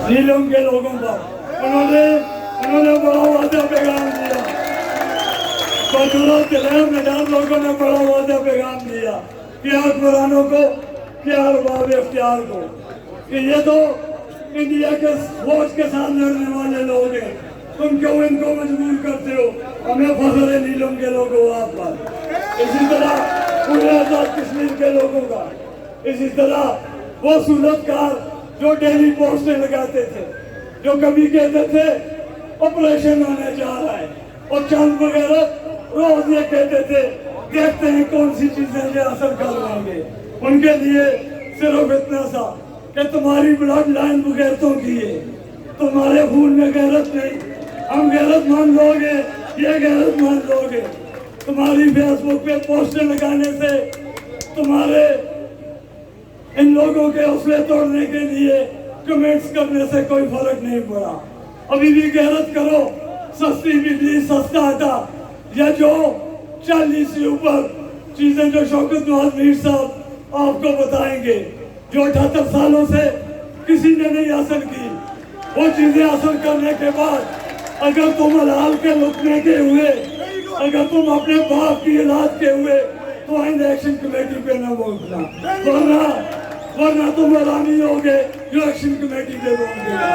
नीलम के लोगों पर उन्होंने बड़ा वादा पैगाम दिया। मैदान लोगों ने बड़ा वादा पैगाम दिया कि हुक्मरानों को, क्या अरबाब इख्तियार को, कि ये तो इंडिया के फौज के साथ लड़ने वाले लोग हैं, तुम क्यों इनको मजबूर करते हो? हमें फख्र है नीलम के लोगों आप पर। इसी तरह पूरे आजाद कश्मीर के लोगों का, इसी तरह वो सूरतकार जो डेली पोस्टें लगाते थे, जो कभी कहते थे ऑपरेशन होने जा रहा है, और चंद वगैरह रोज ये कहते थे देखते हैं कौन सी चीजें ये असर कर लेंगे। उनके लिए सिर्फ इतना सा कि तुम्हारी ब्लड लाइन गैरतों की है, तुम्हारे खून में गैरत नहीं, हम गैरतमंद लोग हैं, ये गैरतमंद लोग हैं। तुम्हारी फेसबुक पे पोस्टर लगाने से, तुम्हारे इन लोगों के हौसले तोड़ने के लिए कमेंट्स करने से कोई फर्क नहीं पड़ा। अभी भी गैरत करो, सस्ती बिजली, सस्ता आटा, या जो 40 से ऊपर चीजें जो शौकत नवाज मीर साहब आपको बताएंगे, जो 78 सालों से किसी ने नहीं हासिल की, वो चीजें हासिल करने के बाद अगर तुम हलाल के लुटने के हुए, अगर तुम अपने बाप की औलाद के हुए, तो आइंदा एक्शन कमेटी पे न बोलना, वरना तुम हरामी होगे जो एक्शन कमेटी पे बोल देगा।